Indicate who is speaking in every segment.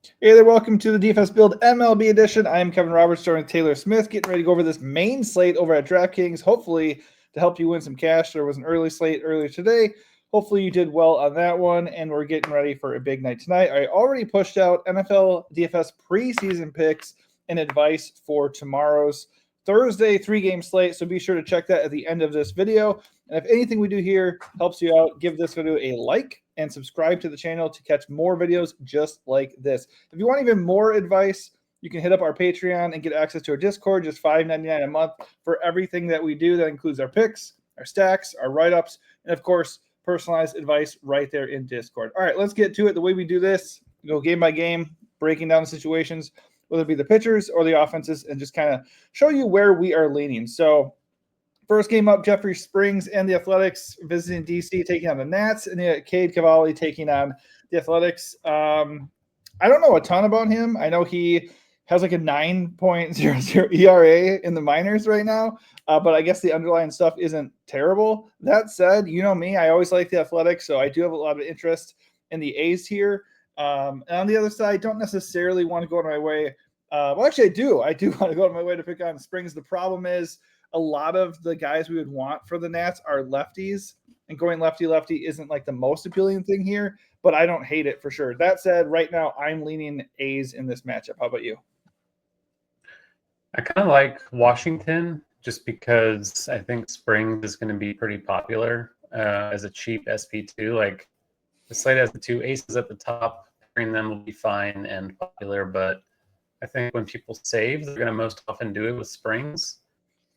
Speaker 1: Hey there, welcome to the DFS Build MLB edition. I am Kevin Roberts, joining Taylor Smith, getting ready to go over this main slate over at DraftKings, hopefully to help you win some cash. There was an early slate earlier today. Hopefully you did well on that one, and we're getting ready for a big night tonight. I already pushed out NFL DFS preseason picks and advice for tomorrow's Thursday 3-game slate, so be sure to check that at the end of this video. And if anything we do here helps you out, give this video a like and subscribe to the channel to catch more videos just like this. If you want even more advice, you can hit up our Patreon and get access to our Discord, just $5.99 a month for everything that we do. That includes our picks, our stacks, our write-ups, and of course, personalized advice right there in Discord. All right, let's get to it. The way we do this, we go game by game, breaking down the situations, whether it be the pitchers or the offenses, and just kind of show you where we are leaning. So first game up, Jeffrey Springs and the Athletics visiting DC, taking on the Nats, and Cade Cavalli taking on the Athletics. I don't know a ton about him. I know he has like a 9.00 ERA in the minors right now, but I guess the underlying stuff isn't terrible. That said, you know me, I always like the Athletics, so I do have a lot of interest in the A's here. And on the other side, don't necessarily want to go on my way. Well, actually, I do. I do want to go on my way to pick on Springs. The problem is a lot of the guys we would want for the Nats are lefties, and going lefty-lefty isn't like the most appealing thing here, but I don't hate it for sure. That said, right now I'm leaning A's in this matchup. How about you?
Speaker 2: I kind of like Washington just because I think Springs is going to be pretty popular as a cheap SP2. Like the slate has the two aces at the top, pairing them will be fine and popular, but I think when people save, they're going to most often do it with Springs.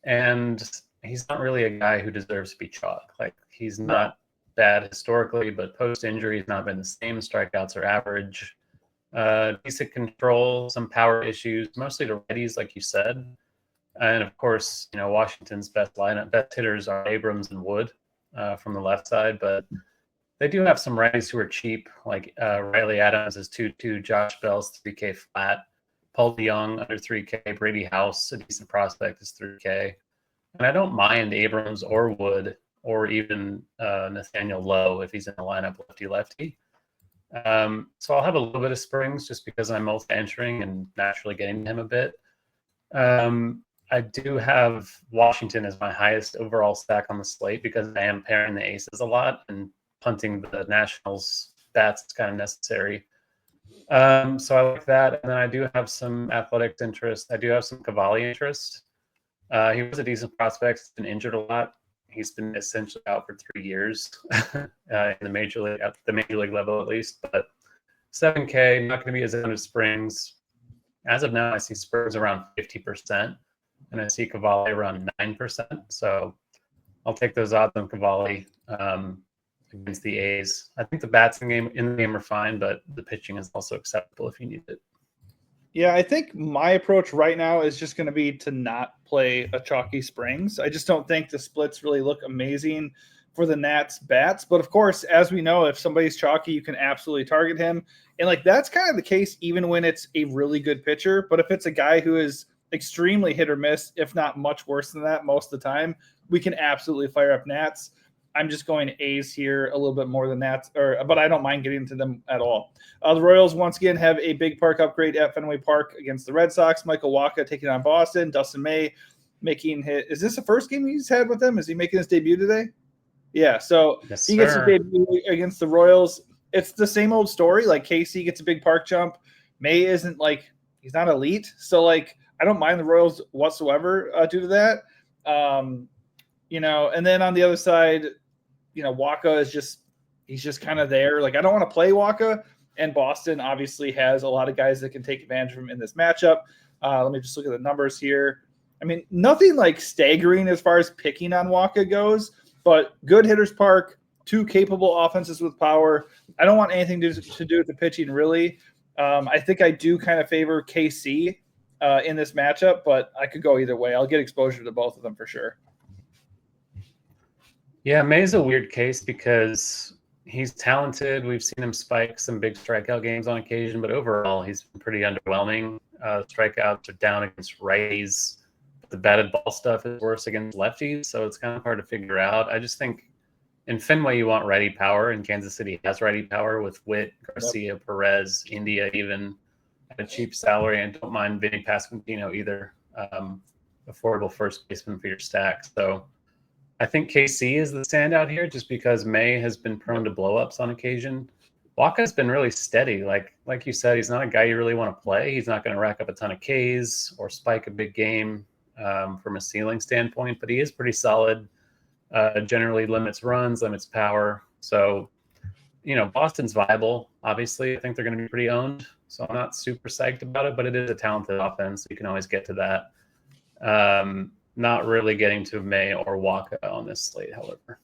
Speaker 2: And he's not really a guy who deserves to be chalk. Like he's not bad historically, but post-injury he's not been the same. Strikeouts are average. Decent control, some power issues, mostly to righties, like you said. And of course, you know, Washington's best hitters are Abrams and Wood from the left side, but they do have some righties who are cheap, like Riley Adams is 2.2, Josh Bell's 3K flat, Paul DeYoung under 3K, Brady House, a decent prospect, is 3K. And I don't mind Abrams or Wood or even Nathaniel Lowe if he's in the lineup lefty-lefty. So I'll have a little bit of Springs just because I'm multi-entering and naturally getting to him a bit. I do have Washington as my highest overall stack on the slate because I am pairing the aces a lot and punting the Nationals bats is kind of necessary. So I like that. And then I do have some Athletics interest. I do have some Cavalli interest. He was a decent prospect. He's been injured a lot. He's been essentially out for 3 years in the major league, at the major league level at least. But 7K, not going to be as good as Springs. As of now, I see Springs around 50%, and I see Cavalli around 9%. So I'll take those odds on Cavalli against the A's. I think the bats in the game are fine, but the pitching is also acceptable if you need it.
Speaker 1: Yeah, I think my approach right now is just going to be to not play a chalky Springs. I just don't think the splits really look amazing for the Nats bats. But of course, as we know, if somebody's chalky, you can absolutely target him. And like that's kind of the case even when it's a really good pitcher. But if it's a guy who is extremely hit or miss, if not much worse than that most of the time, we can absolutely fire up Nats. I'm just going A's here a little bit more than that, but I don't mind getting to them at all. The Royals once again have a big park upgrade at Fenway Park against the Red Sox. Michael Wacha taking on Boston. Dustin May making his – is this the first game he's had with them? Is he making his debut today? Yeah, so
Speaker 2: yes,
Speaker 1: he gets his debut against the Royals. It's the same old story. Like Casey gets a big park jump. May isn't like – he's not elite. So like I don't mind the Royals whatsoever due to that. You know, and then on the other side – you know, Wacha is he's just kind of there. Like, I don't want to play Wacha, and Boston obviously has a lot of guys that can take advantage of him in this matchup. Let me just look at the numbers here. I mean, nothing like staggering as far as picking on Wacha goes, but good hitters park, 2 capable offenses with power. I don't want anything to do with the pitching, really. I think I do kind of favor KC in this matchup, but I could go either way. I'll get exposure to both of them for sure.
Speaker 2: Yeah, May's a weird case because he's talented. We've seen him spike some big strikeout games on occasion, but overall he's been pretty underwhelming. Strikeouts are down against righties. The batted ball stuff is worse against lefties, so it's kind of hard to figure out. I just think in Fenway you want righty power, and Kansas City has righty power with Witt, Garcia, Perez, India even. at a cheap salary, and don't mind Vinny Pasquantino either. Affordable first baseman for your stack. So I think KC is the standout here, just because May has been prone to blowups on occasion. Waka's been really steady. Like you said, he's not a guy you really want to play. He's not going to rack up a ton of Ks or spike a big game from a ceiling standpoint, but he is pretty solid. Generally limits runs, limits power. So, Boston's viable. Obviously, I think they're going to be pretty owned. So I'm not super psyched about it, but it is a talented offense. So you can always get to that. Not really getting to May or Waka on this slate, however.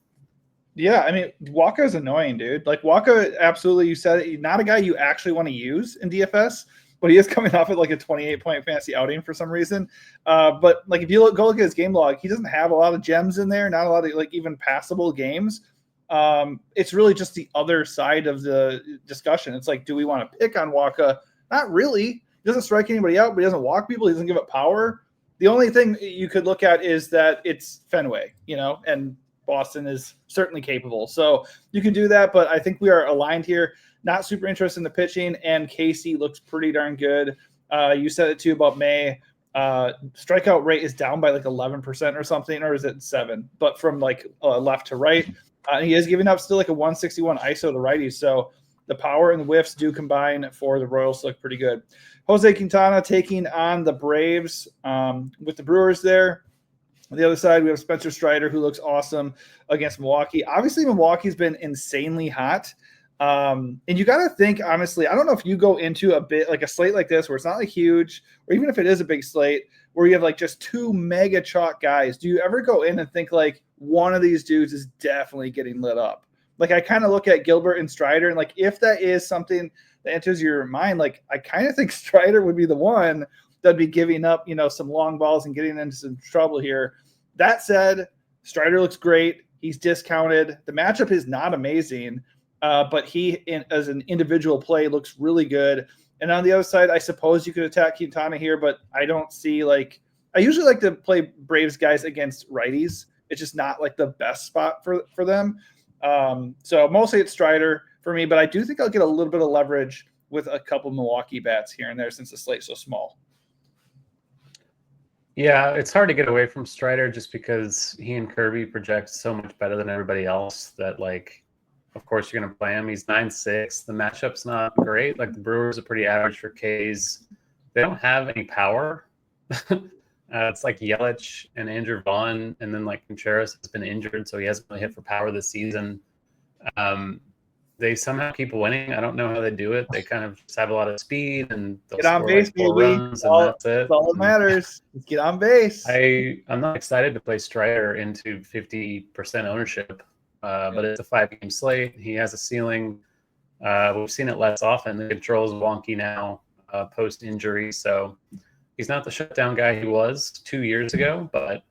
Speaker 1: Yeah, I mean, Waka is annoying, dude. Like, Waka, absolutely, you said it, not a guy you actually want to use in DFS, but he is coming off at like a 28-point fantasy outing for some reason. But like, if you go look at his game log, he doesn't have a lot of gems in there, not a lot of like even passable games. It's really just the other side of the discussion. It's like, do we want to pick on Waka? Not really. He doesn't strike anybody out, but he doesn't walk people. He doesn't give up power. The only thing you could look at is that it's Fenway, and Boston is certainly capable. So you can do that, but I think we are aligned here. Not super interested in the pitching, and Casey looks pretty darn good. You said it too about May. Strikeout rate is down by like 11% or something, or is it 7%? But from like left to right, he is giving up still like a 161 ISO to righties. So the power and the whiffs do combine for the Royals to look pretty good. Jose Quintana taking on the Braves with the Brewers there. On the other side, we have Spencer Strider, who looks awesome against Milwaukee. Obviously, Milwaukee's been insanely hot. And you got to think, honestly, I don't know if you go into a bit like a slate like this where it's not like huge, or even if it is a big slate where you have like just two mega chalk guys. Do you ever go in and think like one of these dudes is definitely getting lit up? Like, I kind of look at Gilbert and Strider, and like, if that is something that enters your mind, like, I kind of think Strider would be the one that'd be giving up, some long balls and getting into some trouble here. That said, Strider looks great. He's discounted. The matchup is not amazing, but he, as an individual play, looks really good. And on the other side, I suppose you could attack Quintana here, but I don't see I usually like to play Braves guys against righties. It's just not like the best spot for them. So mostly it's Strider for me, but I do think I'll get a little bit of leverage with a couple Milwaukee bats here and there since the slate's so small.
Speaker 2: Yeah, it's hard to get away from Strider just because he and Kirby project so much better than everybody else that, like, of course you're going to play him. He's 9'6". The matchup's not great. Like, the Brewers are pretty average for Ks. They don't have any power. It's like Yelich and Andrew Vaughn, and then like Contreras has been injured, so he hasn't really hit for power this season. They somehow keep winning. I don't know how they do it. They kind of just have a lot of speed, and they'll
Speaker 1: get on
Speaker 2: score
Speaker 1: base,
Speaker 2: like 4
Speaker 1: baby.
Speaker 2: runs, and that's it.
Speaker 1: That's all that matters. Let's get on base.
Speaker 2: I'm not excited to play Strider into 50% ownership, but it's a 5-game slate. He has a ceiling. We've seen it less often. The control's wonky now post-injury, so he's not the shutdown guy he was 2 years ago, but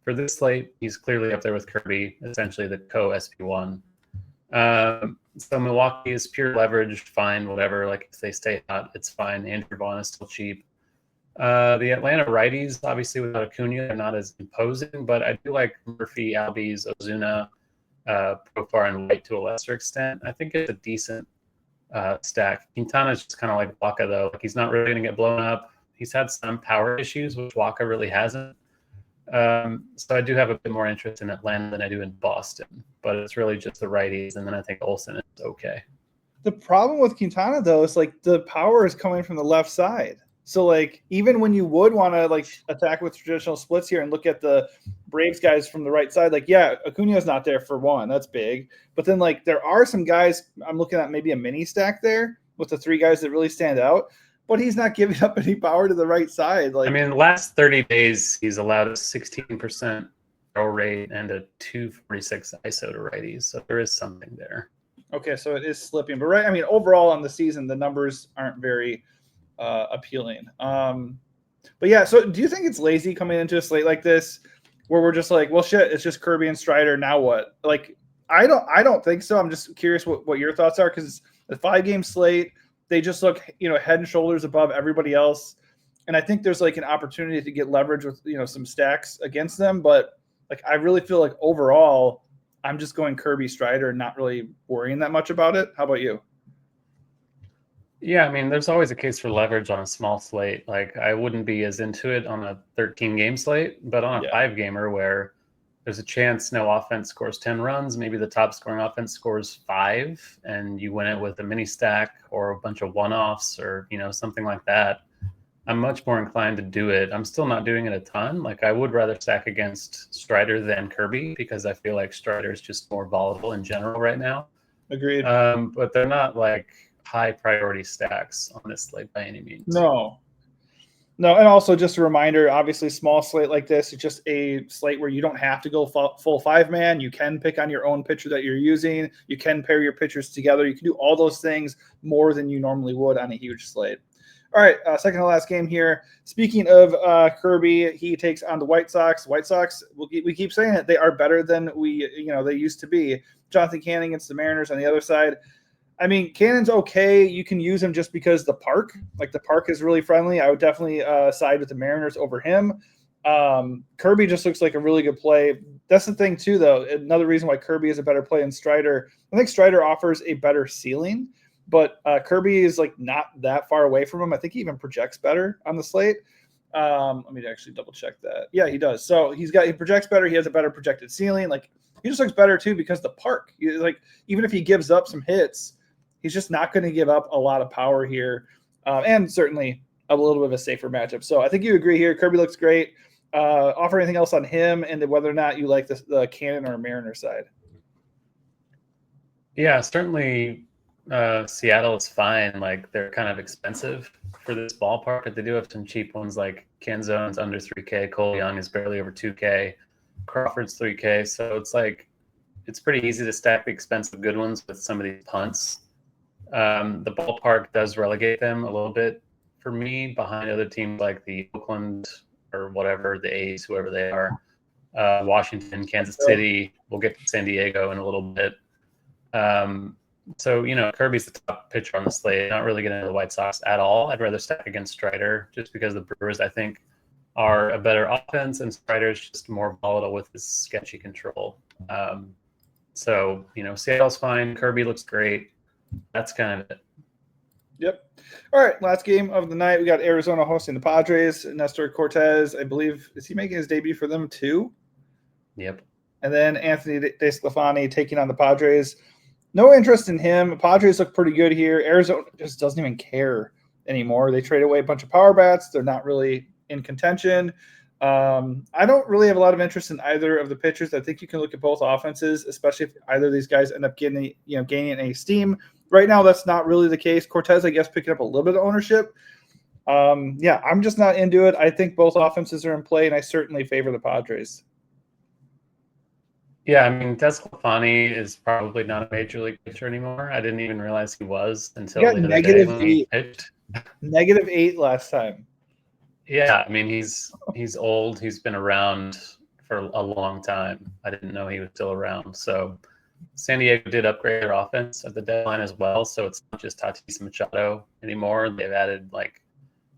Speaker 2: for this slate, he's clearly up there with Kirby, essentially the co-SP1. So Milwaukee is pure leverage, fine, whatever. Like, if they stay hot, it's fine. Andrew Vaughn is still cheap. The Atlanta righties, obviously without Acuna, they're not as imposing, but I do like Murphy, Albies, Ozuna, Profar, and White to a lesser extent. I think it's a decent stack. Quintana's just kind of like Waka, though. Like, he's not really going to get blown up. He's had some power issues, which Waka really hasn't. So I do have a bit more interest in Atlanta than I do in Boston, but it's really just the righties, and then I think Olsen is okay.
Speaker 1: The problem with Quintana, though, is like the power is coming from the left side. So like, even when you would want to like attack with traditional splits here and look at the Braves guys from the right side, like, yeah, Acuna's not there for one. That's big. But then like, there are some guys, I'm looking at maybe a mini stack there with the 3 guys that really stand out, but he's not giving up any power to the right side. Like,
Speaker 2: I mean, the last 30 days, he's allowed a 16% throw rate and a 246 ISO to righties. So there is something there.
Speaker 1: Okay, so it is slipping. But right, I mean, overall on the season, the numbers aren't very appealing. But yeah, so do you think it's lazy coming into a slate like this where we're just like, well, shit, it's just Kirby and Strider, now what? Like, I don't think so. I'm just curious what your thoughts are, because the 5-game slate, they just look, head and shoulders above everybody else. And I think there's like an opportunity to get leverage with, some stacks against them. But like, I really feel like overall, I'm just going Kirby Strider and not really worrying that much about it. How about you?
Speaker 2: Yeah, I mean, there's always a case for leverage on a small slate. Like, I wouldn't be as into it on a 13 game slate, but on a 5-gamer where there's a chance no offense scores 10 runs, maybe the top scoring offense scores 5, and you win it with a mini stack or a bunch of one-offs or, something like that. I'm much more inclined to do it. I'm still not doing it a ton. Like, I would rather stack against Strider than Kirby because I feel like Strider is just more volatile in general right now.
Speaker 1: Agreed.
Speaker 2: But they're not like high priority stacks on this slate by any means.
Speaker 1: No, and also just a reminder, obviously small slate like this, it's just a slate where you don't have to go full 5-man. You can pick on your own pitcher that you're using. You can pair your pitchers together. You can do all those things more than you normally would on a huge slate. All right, second to last game here. Speaking of Kirby, he takes on the White Sox. White Sox, we keep saying it, they are better than they used to be. Jonathan Canning against the Mariners on the other side. I mean, Cannon's okay. You can use him just because the park is really friendly. I would definitely side with the Mariners over him. Kirby just looks like a really good play. That's the thing too, though. Another reason why Kirby is a better play than Strider. I think Strider offers a better ceiling, but Kirby is like not that far away from him. I think he even projects better on the slate. Let me actually double check that. Yeah, he does. So he projects better. He has a better projected ceiling. Like, he just looks better too because the park. Like, even if he gives up some hits, he's just not going to give up a lot of power here, and certainly a little bit of a safer matchup. So I think you agree here. Kirby looks great. Offer anything else on him and whether or not you like the Cannon or Mariner side?
Speaker 2: Yeah, certainly Seattle is fine. Like, they're kind of expensive for this ballpark, but they do have some cheap ones like Canzone's under 3K. Cole Young is barely over 2K. Crawford's 3K. So it's pretty easy to stack the expensive good ones with some of these punts. The ballpark does relegate them a little bit for me behind other teams like the Oakland or whatever, the A's, whoever they are, Washington, Kansas City. We'll get to San Diego in a little bit. So, Kirby's the top pitcher on the slate. Not really getting into the White Sox at all. I'd rather stack against Strider just because the Brewers, I think, are a better offense and Strider's just more volatile with his sketchy control. So, Seattle's fine. Kirby looks great. That's kind of it.
Speaker 1: Yep. All right, last game of the night. We got Arizona hosting the Padres. Nestor Cortez, I believe, is he making his debut for them too?
Speaker 2: Yep.
Speaker 1: And then Anthony DeSclafani taking on the Padres. No interest in him. Padres look pretty good here. Arizona just doesn't even care anymore. They trade away a bunch of power bats. They're not really in contention. I don't really have a lot of interest in either of the pitchers. I think you can look at both offenses, especially if either of these guys end up gaining any steam. Right now, that's not really the case. Cortez, I guess, picking up a little bit of ownership. I'm just not into it. I think both offenses are in play, and I certainly favor the Padres.
Speaker 2: Yeah, I mean, DeSclafani is probably not a major league pitcher anymore. I didn't even realize he was until the other day when he pitched.
Speaker 1: -8 last time.
Speaker 2: Yeah, I mean, he's old. He's been around for a long time. I didn't know he was still around. So San Diego did upgrade their offense at the deadline as well. So it's not just Tatis Machado anymore. They've added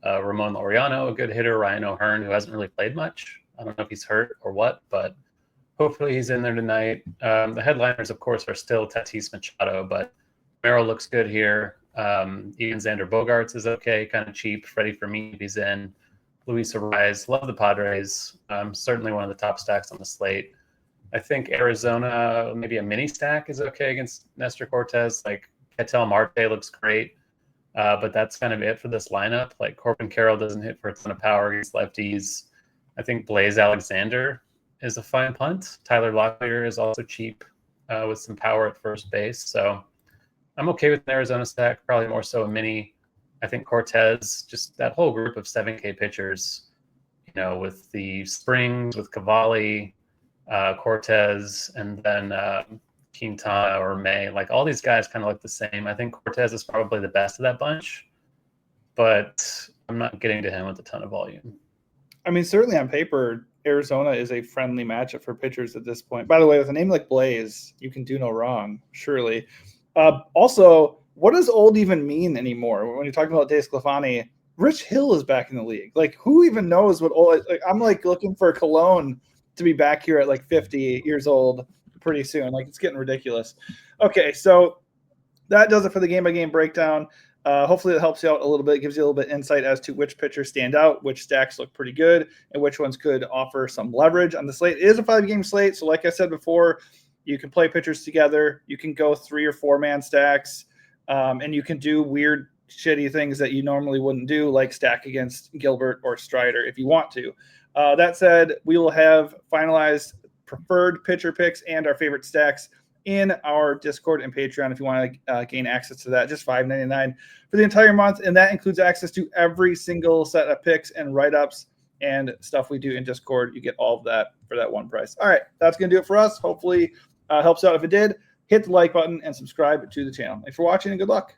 Speaker 2: Ramon Laureano, a good hitter, Ryan O'Hearn, who hasn't really played much. I don't know if he's hurt or what, but hopefully he's in there tonight. The headliners, of course, are still Tatis Machado, but Merrill looks good here. Even Xander Bogaerts is okay, kind of cheap. Freddie Fermin, if he's in. Luis Arraez, love the Padres. Certainly one of the top stacks on the slate. I think Arizona, maybe a mini stack is okay against Nestor Cortez. Like, Ketel Marte looks great, but that's kind of it for this lineup. Like, Corbin Carroll doesn't hit for a ton of power against lefties. I think Blaze Alexander is a fine punt. Tyler Locklear is also cheap with some power at first base. So I'm okay with an Arizona stack, probably more so a mini. I think Cortez, just that whole group of 7K pitchers, with the Springs, with Cavalli, Cortez, and then Quintana or May, like all these guys kind of look the same. I think Cortez is probably the best of that bunch, but I'm not getting to him with a ton of volume.
Speaker 1: I mean, certainly on paper, Arizona is a friendly matchup for pitchers at this point. By the way, with a name like Blaze, you can do no wrong, surely. Also, what does old even mean anymore? When you're talking about DeSclafani, Rich Hill is back in the league. Like, who even knows what old? Like, I'm looking for Cologne to be back here at 50 years old pretty soon. Like, it's getting ridiculous. Okay, so that does it for the game-by-game breakdown. Hopefully it helps you out a little bit, gives you a little bit insight as to which pitchers stand out, which stacks look pretty good, and which ones could offer some leverage on the slate. It is a 5-game slate, so like I said before, you can play pitchers together. You can go 3 or 4-man stacks, and you can do weird, shitty things that you normally wouldn't do, like stack against Gilbert or Strider if you want to. That said, we will have finalized preferred pitcher picks and our favorite stacks in our Discord and Patreon if you want to gain access to that. Just $5.99 for the entire month, and that includes access to every single set of picks and write-ups and stuff we do in Discord. You get all of that for that one price. All right, that's going to do it for us. Hopefully helps out. If it did, hit the like button and subscribe to the channel. Thanks for watching, and good luck.